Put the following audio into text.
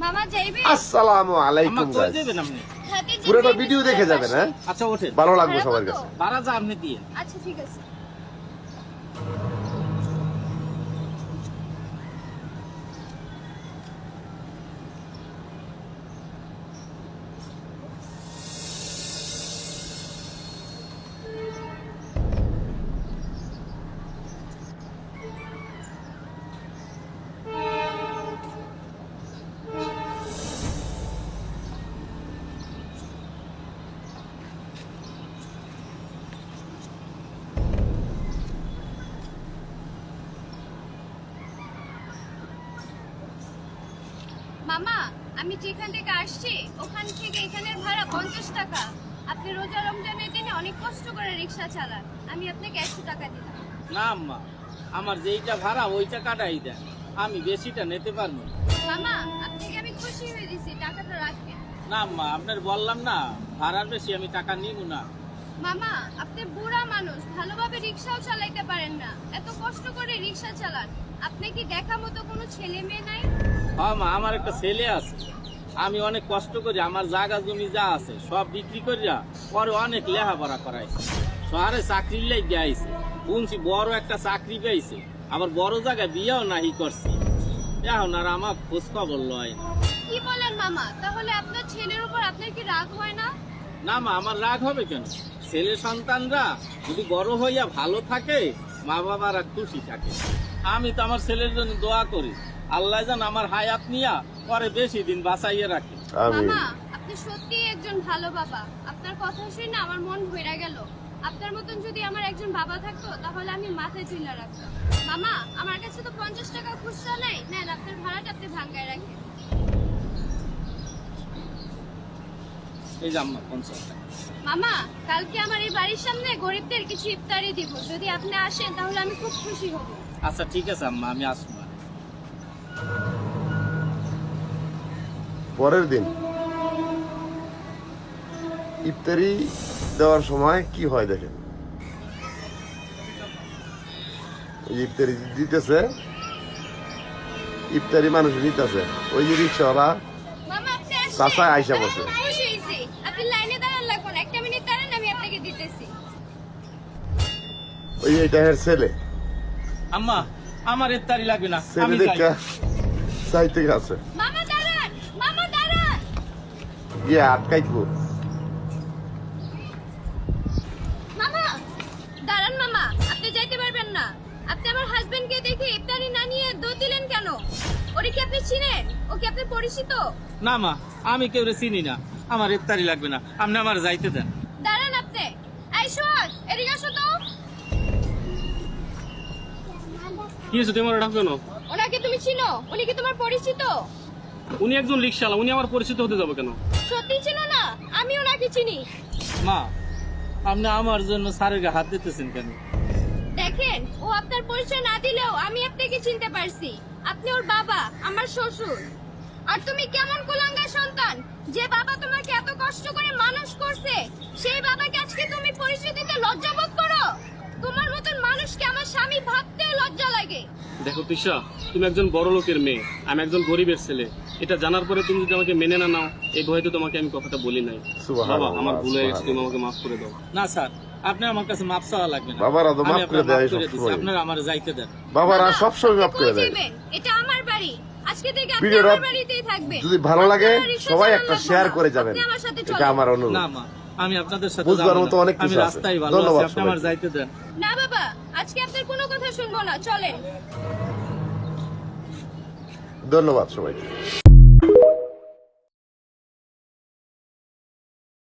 মামা যাইবে? আসসালামু আলাইকুম গাইস। পুরোটা ভিডিও দেখে যাবেন, হ্যাঁ? আচ্ছা ওঠেন, ভালো লাগবে সবার কাছে। ভাড়া যা আপনি দিয়ে। আচ্ছা ঠিক আছে। মামা, আমি যেখান থেকে আসছি ওখান থেকে এখানের ভাড়া 50 টাকা। আপনি রোজা রমজানের দিনে অনেক কষ্ট করে রিক্সা চালান, আমি আপনাকে 100 টাকা দিলাম। না আম্মা, আমার যেইটা ভাড়া ওইটা কাটাই দেন, আমি বেশিটা নিতে পারবো না। মামা, আপনাকে আমি খুশি হয়ে দিছি, টাকাটা রাখেন। না আম্মা, আপনার বললাম না ভাড়ার বেশি আমি টাকা নিব না। মামা, আপনি বুড়া মানুষ, ভালোভাবে রিক্সাও চালাইতে পারেন না, এত কষ্ট করে রিক্সা চালান। আপনি কি দেখা মতো কোনো ছেলে মেয়ে নাই? হ্যাঁ মা, আমার একটা ছেলে আছে, আমি অনেক কষ্ট করি, আমার জায়গা জমি যা আছে সব বিক্রি করিয়া পরে অনেক লেখাপড়া করাইছে, শহরে চাকরির লাইগে আইছে, শুনছি বড় একটা চাকরি পেয়েছে, আবার বড় জায়গায় বিয়েও নাহি করছি, এখন আর আমার খোঁজ খবর লয় না। কি বলেন মামা, তাহলে আপনার ছেলের উপর আপনার কি রাগ হয় না? না মা, আমার রাগ হবে কেন? ছেলে সন্তানরা যদি বড় হইয়া ভালো থাকে, মা বাবারা খুশি থাকে। আমি তো আমার ছেলের জন্য দোয়া করি, আল্লাহ যেন আমার হায়াত নিয়া পরে বেশি দিন বাঁচাইয়া রাখে। আমিন। মামা, আপনি সত্যিই একজন ভালো বাবা, আপনার কথা শুনে আমার মন ভরে গেল। আপনার মতন যদি আমার একজন বাবা থাকতো তাহলে আমি মাথায় তুলে রাখতাম। মামা, আমার কাছে তো 50 টাকা খুচরা নেই, নেন আপনার ভাড়াটা আপনি ভাঙ্গায় রাখেন। এই যে আম্মা 50 টাকা। মামা, কালকে আমার এই বাড়ির সামনে গরিবদের কিছু ইফতারি দিব, যদি আপনি আসেন তাহলে আমি খুব খুশি হব। আচ্ছা ঠিক আছে আম্মা, আমি আসবো। পরের দিন ইফতারি দেওয়ার সময় কি হয় দেখেন। ওই যে ইফতারি দিতেছে, ইফতারি মানুষ নিতেছে, ওই যে রিক্সাওয়ালা মামা, আপনি আসেন। চাচা আইসা বসে। খুশি হয়েছি, আপনি লাইনে দাঁড়ান লাগবেন, একটা মিনিট দাঁড়ান, আমি আপনাকে দিতেছি। ওই যে এটা এর ছেলে, আম্মা, আমার ইফতারি লাগবে না, ছেলে আমি যাই। দেখা চাইতে গেছে, মামা দাঁড়ান, মামা দাঁড়ান। গিয়ে আটকাইতো। মামা দাঁড়ান, মামা আপনি যাইতে পারবেন না। আপনি আমার হাজবেন্ডকে দেখে ইফতারি না নিয়ে দৌড় দিলেন কেন? ওরে কি আপনি চিনেন? ও কি আপনি পরিচিত? না মা, আমি কেউ চিনি না, আমার ইফতারি লাগবে না, আপনি আমার যাইতে দেন। দাঁড়ান আপনি। এই শোন, এদিকে আসো তো। কি হয়েছে তোমার এটা কেন? ওনাকে তুমি চিনো? উনি কি তোমার পরিচিত? উনি একজন রিক্সাওয়ালা, উনি আমার পরিচিত হতে যাবে কেন? সত্যি চিনো না? আমি ওনাকে চিনি। মা, আপনি আমার জন্য স্যারের গায়ে হাত দিতেছেন কেন? দেখেন, ও আপনার পরিচয় না দিলেও আমি আপনাকে চিনতে পারছি। আপনি ওর বাবা, আমার শ্বশুর। আর তুমি কেমন কুলাঙ্গার সন্তান, যে বাবা তোমাকে এত কষ্ট করে মানুষ করছে, সেই বাবাকে আজকে তুমি পরিচয় দিতে লজ্জা বোধ করো? তোমার মতন মানুষকে আমার স্বামী ভাবতেও লজ্জা লাগে। দেখো তিশা, তুমি একজন বড় লোকের মেয়ে, আমি একজন গরিবের ছেলে। এটা জানার পরে তুমি যদি আমাকে মেনে না নাও, এই ভয়তে তোমাকে আমি কথাটা বলি নাই। বাবা, আমার ভুল হয়ে গেছে, তুমি আমাকে মাফ করে দাও। না স্যার, আপনি আমার কাছে মাপ চাওয়া লাগবে না, বাবারা তো আমি মাফ করে আপনার দেয় মাফ করে দিচ্ছি, সবসময়। আপনারা আমার যাইতে দেন। বাবারা বাবা, সবসময় মাফ আপনি করে কই দেয়। যাবেন? এটা আমার বাড়ি, আজকে থেকে আপনি ভিডিওটা আমার বাড়িতেই থাকবেন। যদি ভালো লাগে আপনার রিকশা সবাই চালান একটা লাগবে শেয়ার না। করে যাবেন, আপনি আমার সাথে এটা চলেন। আমার অনুরোধ। না মা, আমি আপনাদের সাথে বুঝবার যাবো মতো না, অনেক আমি কিছু আছে। রাস্তায় ভালো ধন্যবাদ আছি, আপনি আমার সবাইকে। যাইতে দেন। না বাবা, আজকে আপনার কোনো কথা শুনবো না, চলেন। ধন্যবাদ সবাইকে।